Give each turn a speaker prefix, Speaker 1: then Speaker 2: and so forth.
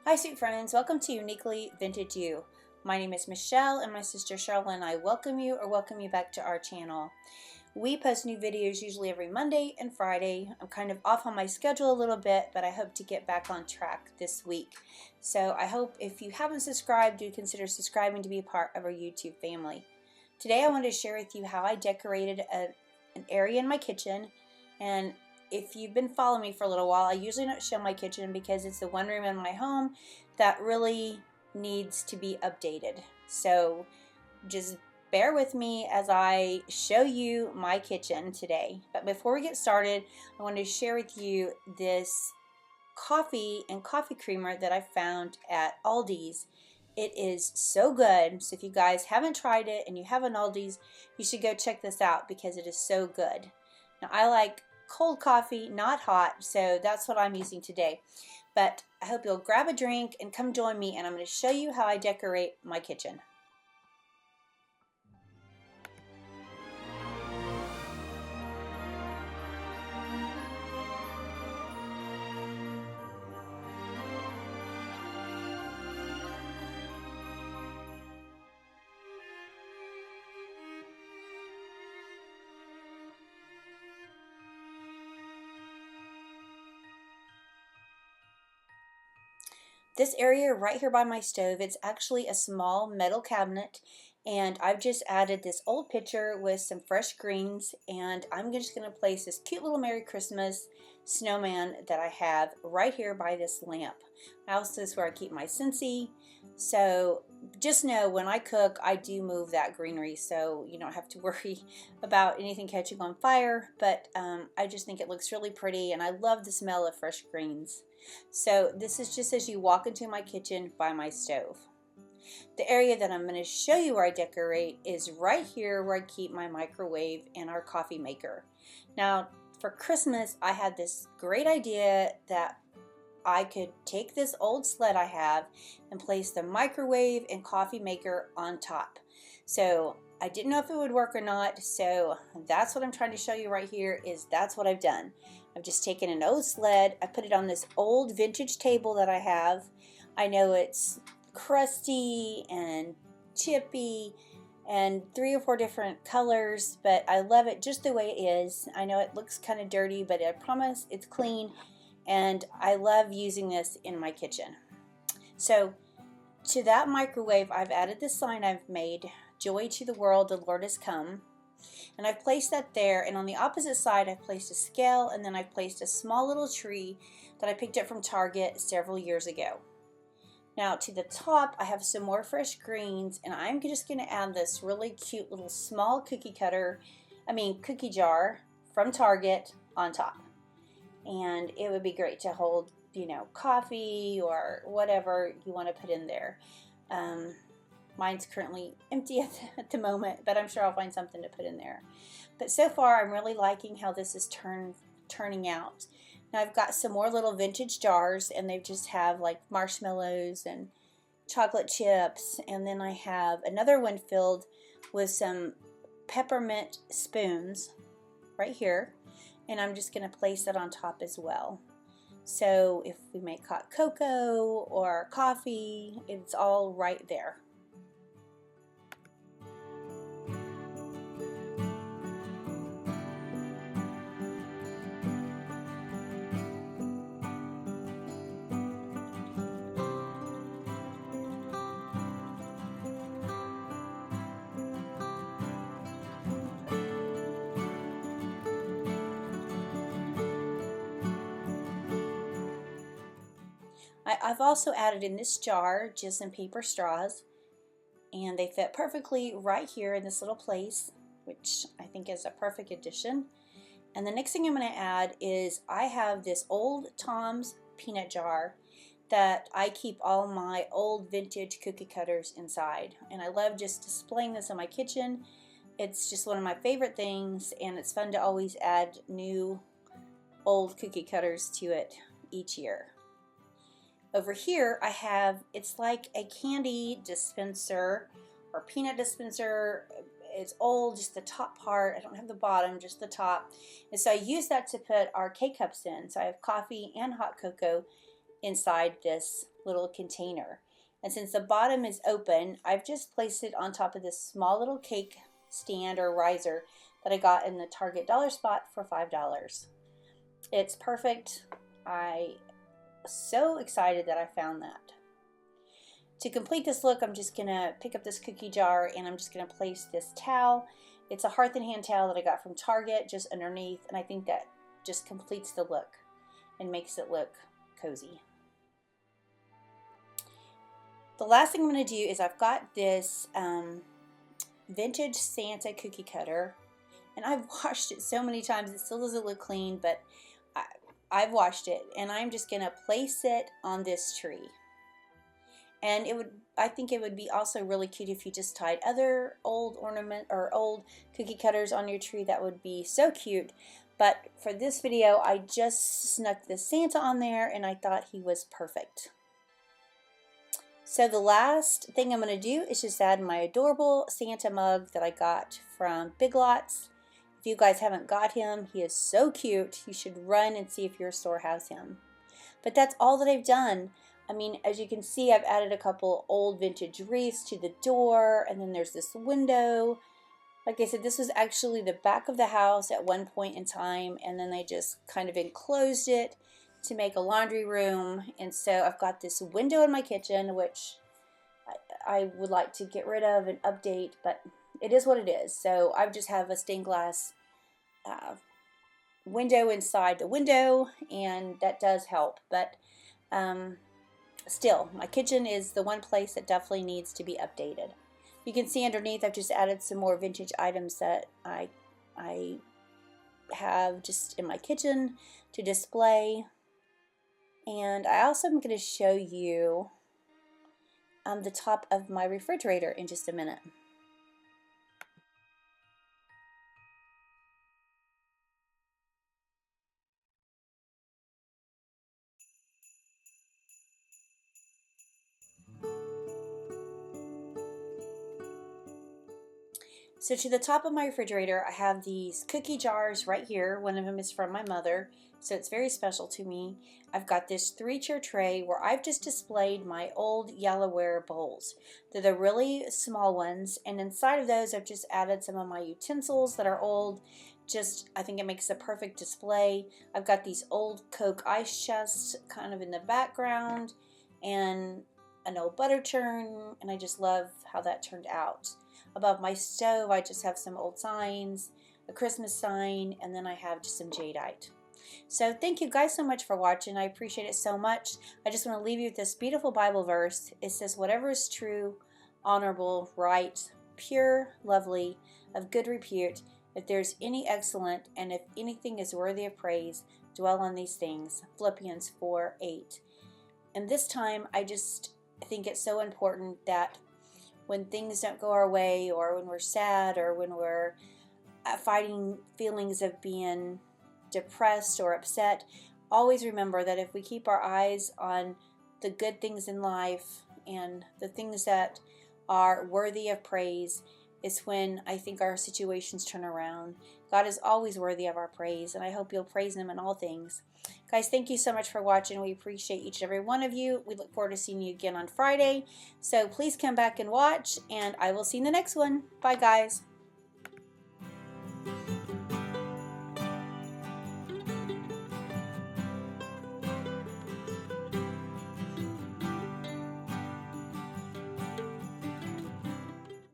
Speaker 1: Hi sweet friends, welcome to Uniquely Vintage You. My name is Michelle and my sister Cheryl and I welcome you back to our channel. We post new videos usually every Monday and Friday. I'm kind of off on my schedule a little bit, but I hope to get back on track this week. So I hope if you haven't subscribed, do consider subscribing to be a part of our YouTube family. Today I wanted to share with you how I decorated an area in my kitchen, and if you've been following me for a little while, I usually don't show my kitchen because it's the one room in my home that really needs to be updated. So just bear with me as I show you my kitchen today. But before we get started, I wanted to share with you this coffee and coffee creamer that I found at Aldi's. It is so good. So if you guys haven't tried it and you have an Aldi's, you should go check this out because it is so good. Now I like cold coffee, not hot, so that's what I'm using today. But I hope you'll grab a drink and come join me, and I'm going to show you how I decorate my kitchen. This area right here by my stove, it's actually a small metal cabinet, and I've just added this old pitcher with some fresh greens, and I'm just going to place this cute little Merry Christmas snowman that I have right here by this lamp. Also, this is where I keep my Scentsy, so just know when I cook I do move that greenery, so you don't have to worry about anything catching on fire, but I just think it looks really pretty, and I love the smell of fresh greens. So this is just as you walk into my kitchen by my stove. The area that I'm going to show you where I decorate is right here where I keep my microwave and our coffee maker. Now for Christmas I had this great idea that I could take this old sled I have and place the microwave and coffee maker on top. So I didn't know if it would work or not, so that's what I'm trying to show you right here. That's what I've done. I've just taken an old sled, I put it on this old vintage table that I have. I know it's crusty and chippy and 3 or 4 different colors, but I love it just the way it is. I know it looks kind of dirty, but I promise it's clean, and I love using this in my kitchen. So to that microwave I've added this sign I've made, "Joy to the world, the Lord has come." And I've placed that there, and on the opposite side I've placed a scale, and then I've placed a small little tree that I picked up from Target several years ago. Now to the top I have some more fresh greens, and I'm just going to add this really cute little small cookie jar from Target on top. And it would be great to hold, coffee or whatever you want to put in there. Mine's currently empty at the moment, but I'm sure I'll find something to put in there. But so far I'm really liking how this is turning out. Now I've got some more little vintage jars, and they just have like marshmallows and chocolate chips, and then I have another one filled with some peppermint spoons right here, and I'm just going to place that on top as well. So if we make hot cocoa or coffee, it's all right there. I've also added in this jar just some paper straws, and they fit perfectly right here in this little place, which I think is a perfect addition. And the next thing I'm going to add is I have this old Tom's peanut jar that I keep all my old vintage cookie cutters inside, and I love just displaying this in my kitchen. It's just one of my favorite things, and it's fun to always add new old cookie cutters to it each year. Over here I have, it's like a candy dispenser or peanut dispenser. It's old, just the top part. I don't have the bottom, just the top. And so I use that to put our K-cups in. So I have coffee and hot cocoa inside this little container. And since the bottom is open, I've just placed it on top of this small little cake stand or riser that I got in the Target dollar spot for $5. It's perfect. I'm so excited that I found that. To complete this look, I'm just going to pick up this cookie jar and I'm just going to place this towel. It's a Hearth and Hand towel that I got from Target just underneath, and I think that just completes the look and makes it look cozy. The last thing I'm going to do is I've got this vintage Santa cookie cutter, and I've washed it so many times. It still doesn't look clean, but I've washed it, and I'm just going to place it on this tree. And I think it would be also really cute if you just tied other old ornament or old cookie cutters on your tree. That would be so cute. But for this video, I just snuck the Santa on there, and I thought he was perfect. So the last thing I'm going to do is just add my adorable Santa mug that I got from Big Lots. If you guys haven't got him, he is so cute. You should run and see if your store has him. But that's all that I've done. I mean, as you can see, I've added a couple old vintage wreaths to the door, and then there's this window. Like I said, this was actually the back of the house at one point in time, and then they just kind of enclosed it to make a laundry room. And so I've got this window in my kitchen, which I would like to get rid of and update, but it is what it is. So I just have a stained glass window inside the window, and that does help. But still, my kitchen is the one place that definitely needs to be updated. You can see underneath I've just added some more vintage items that I have just in my kitchen to display. And I also am going to show you the top of my refrigerator in just a minute. So to the top of my refrigerator, I have these cookie jars right here. One of them is from my mother, so it's very special to me. I've got this 3-tier tray where I've just displayed my old Yellowware bowls. They're the really small ones, and inside of those I've just added some of my utensils that are old. I think it makes a perfect display. I've got these old Coke ice chests kind of in the background, and an old butter churn, and I just love how that turned out. Above my stove, I just have some old signs, a Christmas sign, and then I have just some jadeite. So thank you guys so much for watching. I appreciate it so much. I just want to leave you with this beautiful Bible verse. It says, "Whatever is true, honorable, right, pure, lovely, of good repute, if there's any excellent, and if anything is worthy of praise, dwell on these things." Philippians 4:8. And this time, I just think it's so important that when things don't go our way, or when we're sad, or when we're fighting feelings of being depressed or upset, always remember that if we keep our eyes on the good things in life and the things that are worthy of praise, it's when I think our situations turn around. God is always worthy of our praise, and I hope you'll praise Him in all things. Guys, thank you so much for watching. We appreciate each and every one of you. We look forward to seeing you again on Friday. So please come back and watch, and I will see you in the next one. Bye, guys.